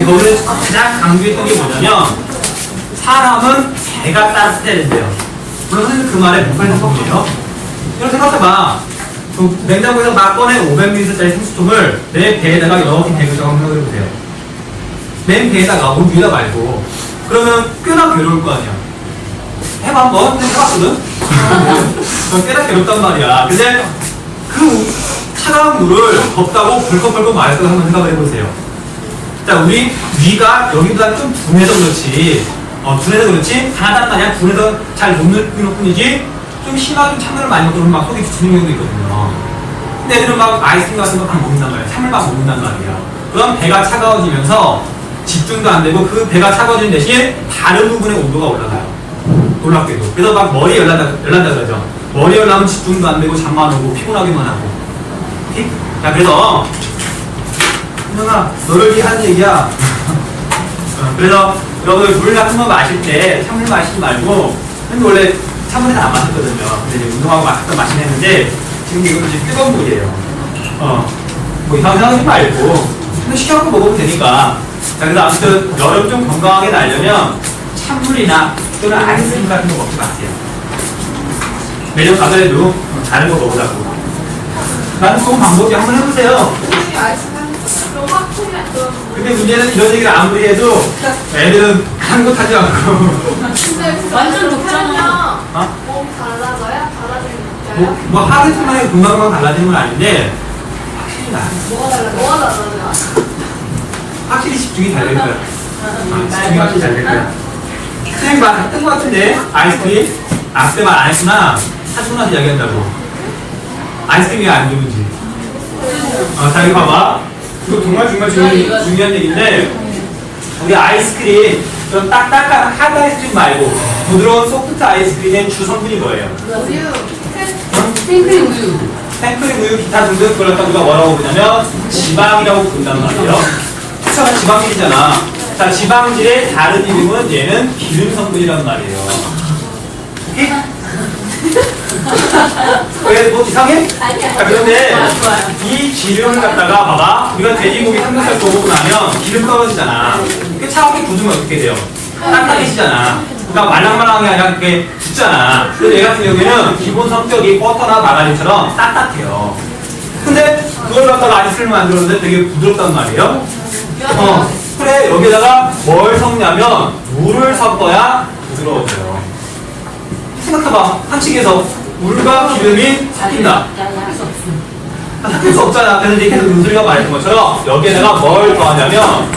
거기서 가장 강조했던 게 뭐냐면 사람은 배가 따뜻해야 된대요. 물론 선생님 그 말에 못 팔는 거예요. 이렇게 생각해봐. 그 냉장고에서 막 꺼낸 500ml짜리 생수통을 내 배에다가 이렇게 대고 한번 해보세요. 맨 배에다가 물 위에다 말고 그러면 꽤나 괴로울 거 아니야. 해봐 한번. 해봤거든? 꽤나 괴롭단 말이야. 근데 그 차가운 물을 덥다고 벌컥벌컥 말해서 한번 생각을 해보세요. 자, 우리 위가 여기보다 좀 둔해서 그렇지, 둔해서 그렇지, 강하단 말이야. 둔해서 잘 못 느끼는 뿐이지, 좀 심하게 찬물을 많이 먹으면 막 속이 뒤지는 경우도 있거든요. 근데 애들은 막 아이스크림 같은 거 막 먹는단 말이야. 찬물 막 먹는단 말이야. 그럼 배가 차가워지면서 집중도 안 되고 그 배가 차가워지는 대신 다른 부분의 온도가 올라가요. 놀랍게도. 그래서 막 머리 열난다 그러죠. 머리 열나면 집중도 안 되고 잠만 오고 피곤하기만 하고. 오케이? 자, 그래서 현영아, 너를 위해 하는 얘기야. 그래서 여러분 물 같은 거 마실 때 찬물 마시지 말고, 근데 원래 찬물에 안 마셨거든요. 근데 이제 운동하고 마시긴 했는데 지금 이것도 지금 뜨거운 물이에요. 뭐 이상하게 하지 말고 근데 시켜놓고 먹으면 되니까. 자, 그래서 아무튼 여름 좀 건강하게 나려면 찬물이나 또는 아이스크림 같은 거 먹지 마세요. 매년 가더라도 다른 거 먹으라고. 나는 좋은 방법이 한번 해보세요. 근데 문제는 이런 얘기를 아무리 해도 애들은 하는 것 하지 않고. 완전 높잖아. 몸 달라져요? 달라지는 거 뭐 하루 이틀만에 금방금방 달라지는 건 아닌데 확실히 나. 뭐가 달라져요? 확실히 집중이 잘 될 거야. 집중이 확실히 잘 될 거야. 선생님 말 했던 것 같은데 아이스크림? 그때 말 안 했구나. 사주고 나서 이야기한다고. 아이스크림이 안 좋은지. 자, 여기 봐봐. 이거 정말 중요한 얘기인데, 우리 아이스크림, 좀 딱딱한 하드 아이스크림 말고 부드러운 소프트 아이스크림의 주 성분이 뭐예요? 생크림 우유. 생크림, 우유, 기타 등등 그걸 갖다 우리가 뭐라고 부르냐면 지방이라고 부른단 말이에요. 수차가 지방질이잖아. 자, 지방질의 다른 이름은 얘는 기름 성분이란 말이에요. 오케이? 왜, 뭐 이상해? 아니야. 자, 그런데 좋아요. 이 기름을 갖다가 봐봐. 우리가 돼지고기 삼겹살 구워 먹고 나면 기름 떨어지잖아. 그 차갑게 굳으면 어떻게 돼요? 딱딱해지잖아. 그러니까 말랑말랑한 게 아니라 그게 굳잖아. 그래서 얘 같은 경우에는 기본 성격이 버터나 마가린처럼 딱딱해요. 근데 그걸 갖다가 아이스크림을 만들었는데 되게 부드럽단 말이에요. 그래, 여기다가 뭘 섞냐면 물을 섞어야 부드러워져요. 생각해봐. 한식에서 물과 기름이 섞인다. 섞일 수 없잖아. 그래서 이제 계속 윤소리가 말했던 것처럼 여기에다가 뭘 더하냐면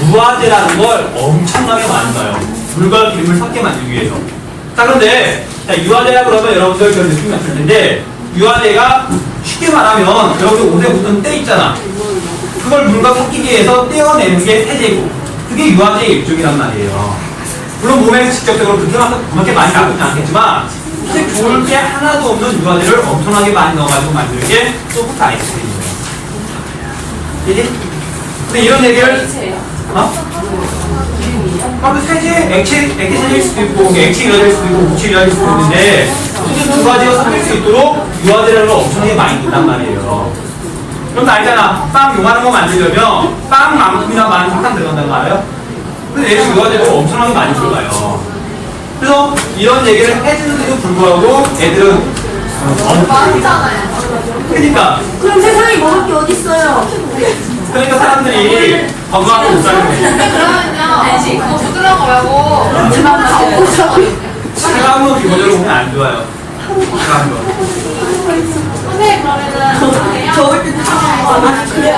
무화제라는 걸 엄청나게 많이 넣어요. 물과 기름을 섞게 만들기 위해서. 자, 그런데 유화제라 그러면 여러분들 그런 느낌이 났을 텐데, 유화제가 쉽게 말하면 여러분들 옷에 묻은 때 있잖아. 그걸 물과 섞이기 위해서 떼어내는 게 세제고, 그게 유화제의 일종이란 말이에요. 물론 몸에 직접적으로 그렇게 많이 나쁘지 않겠지만, 근데 좋을 게 하나도 없는 유화제를 엄청나게 많이 넣어가지고 만드는 게 소프트 아이스크림이에요. 이제? 근데 이런 얘기를, 세제, 액체 세제일 수도 있고, 액체 유화제일 수도 있고, 무체 유화제일 수도 있는데, 어쨌든 두 가지가 섞일 수 있도록 유화제라는 걸 엄청나게 많이 넣단 말이에요. 그럼 알잖아. 빵 용하는 거 만들려면 빵만큼이나 많은 설탕 들어간다는 거 알아요? 근데 얘는 유화제가 엄청나게 많이 들어가요. 그래서 이런 얘기를 해주는데도 불구하고 애들은 많잖아요. 그러니까 그럼 세상에 먹을 게 어딨어요? 그러니까 사람들이 건강하게 못 사는 거예요. 그러면요. 그거 부드러운 거 말고 차가운 건 기본적으로 보면 안 좋아요. 차가운 거. 선생님 그러면은 더울 때 그래야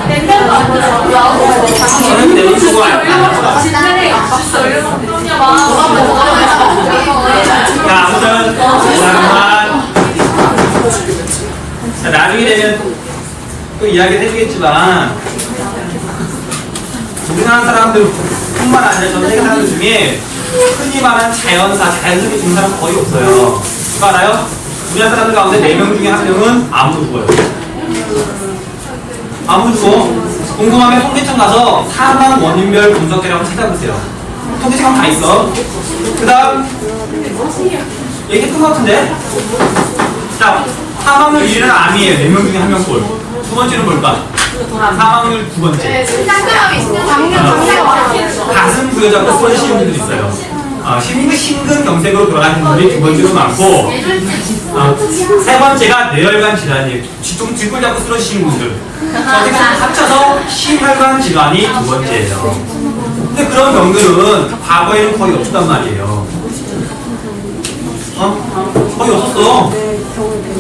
냉장고 안 들어가고 저는 내리고 안 진짜네. 자, 아무튼 그만. 자, 나중에 되면 또 이야기를 해주겠지만 우리나라 사람들 뿐만 아니라 전 세계 사람들 중에 흔히 말하는 자연스럽게 죽는 사람 거의 없어요. 그거 알아요? 우리나라 사람들 가운데 4명 중에 1명은 아무도 죽어요. 아무도 죽어. 궁금하면 통계청 가서 사망 원인별 분석계라고 찾아보세요. 통계청 다 있어. 그 다음 얘기했던 것 같은데? 자, 사망률 1위는 암이에요. 4명 중에 1명 꼴. 두 번째는 뭘까? 사망률 두 번째. 상대방이 있으면 당뇨 줄겨 잡고 쓰러진 시민들이 있어요. 심근경색으로 돌아가는 분들이 두 번째로 많고, 세 번째가 뇌혈관 질환이에요. 좀 뒷골 잡고 쓰러지시는 분들. 합쳐서 심혈관 질환이 두 번째예요. 근데 그런 병들은 과거에는 거의 없었단 말이에요. 거의 없었어.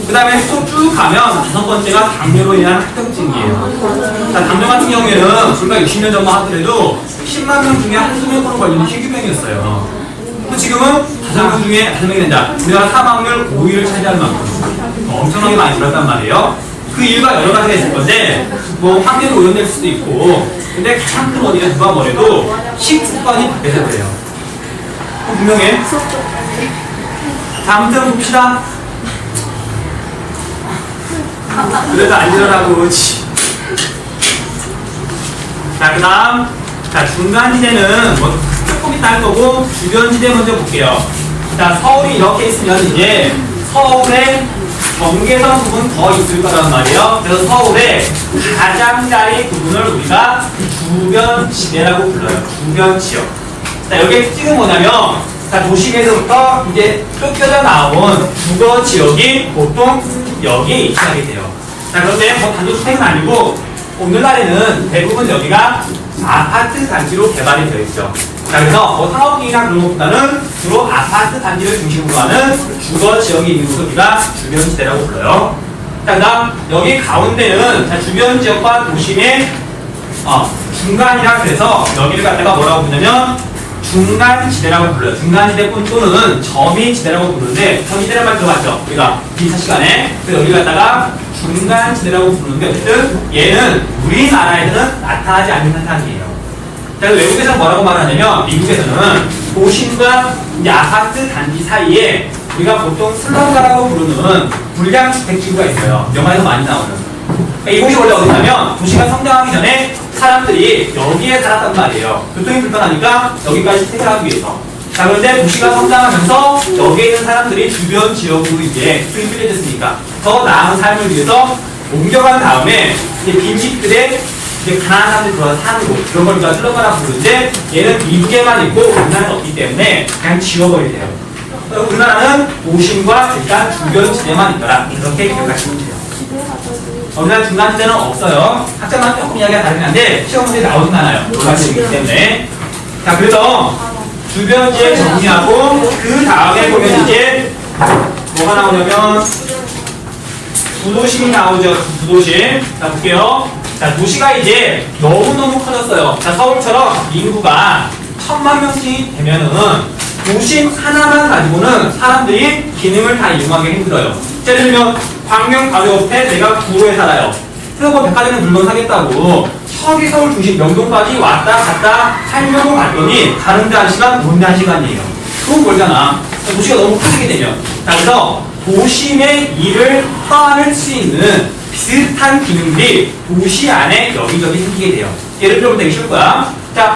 그 다음에 또 쭉 가면 다섯 번째가 당뇨로 인한 합병증이에요. 자, 당뇨 같은 경우에는 불과 60년 전만 하더라도 10만 명 중에 한두 명으로 걸리는 희귀병이었어요. 근데 지금은 5명 중에 5명이 된다. 우리나라 사망률 5위를 차지할 만큼 엄청나게 많이 줄었단 말이에요. 그 이유가 여러 가지가 있을 건데, 뭐 환경이 오염될 수도 있고, 근데 가장 큰 원인은 누가 뭐래도 식습관이 바뀌어서 그래요. 분명해. 다음 점 봅시다. 그래도 안 일어나고. 자, 그 다음. 자, 중간지대는 뭐 조금 이따 할 거고, 주변지대 먼저 볼게요. 자, 서울이 이렇게 있으면 이제 서울에 경계선 부분 더 있을 거란 말이에요. 그래서 서울의 가장자리 부분을 우리가 주변지대라고 불러요. 주변지역. 자, 여기에 특징은 뭐냐면, 자, 도심에서부터 이제 쫓겨져 나온 주거 지역이 보통 여기에 위치하게 돼요. 자, 그런데 뭐 단독주택은 아니고 오늘날에는 대부분 여기가 아파트 단지로 개발이 되어 있죠. 자, 그래서 뭐 상업기나 그런 것보다는 주로 아파트 단지를 중심으로 하는 주거 지역이 있는 곳을 우리가 주변지대라고 불러요. 자, 그 다음 여기 가운데는 자, 주변 지역과 도심의 중간이라 그래서 여기를 갖다가 뭐라고 부르냐면 중간지대라고 불러요. 중간지대 또는 점이지대라고 부르는데, 점이지대란 말 들어봤죠? 우리가 2차 시간에. 그래서 여기 갖다가 중간지대라고 부르는데, 어쨌든 얘는 우리나라에서는 나타나지 않는 현상이에요. 자, 외국에서는 뭐라고 말하냐면, 미국에서는 도심과 이제 아파트 단지 사이에 우리가 보통 슬럼가라고 부르는 불량주택지구가 있어요. 영화에서 많이 나오는. 그러니까 이곳이 원래 어디냐면, 도시가 성장하기 전에 사람들이 여기에 살았단 말이에요. 교통이 불편하니까 여기까지 퇴근하기 위해서. 자, 그런데 도시가 성장하면서 여기에 있는 사람들이 주변 지역으로 이제 수입이 필요해졌으니까 더 나은 삶을 위해서 옮겨간 다음에 이제 빈집들에 이제 가난한 사람들이 들어와서 사는 곳, 그런 걸 우리가 슬럼가라고 부르는데, 얘는 미국에만 있고 우리나라는 없기 때문에 그냥 지워버리세요. 우리나라는 도심과 일단 주변 지대만 있더라. 이렇게 기억하시면 돼요. 우리나라 중간지대는 없어요. 학자만 조금 이야기가 다르긴 한데 시험 문제에 나오진 않아요. 논란이기 때문에. 자, 그래서 주변지에 정리하고 그 다음에 보면 이제 뭐가 나오냐면 부도심이 나오죠. 부도심. 자, 볼게요. 자, 도시가 이제 너무너무 커졌어요. 자, 서울처럼 인구가 1000만 명씩 되면은 도심 하나만 가지고는 사람들이 기능을 다 이용하기 힘들어요. 예를 들면 광명 바로 옆에 내가 구로에 살아요. 그래서 뭐 백화점에 물건 사겠다고 저기 서울 중심 명동까지 왔다 갔다 하려고 갔더니 가는데 1시간, 오는데 1시간이에요. 그건 멀잖아. 도시가 너무 커지게 되면. 자, 그래서 도심의 일을 떠안을 수 있는 비슷한 기능들이 도시 안에 여기저기 생기게 돼요. 예를 들면 되게 쉬울 거야. 자,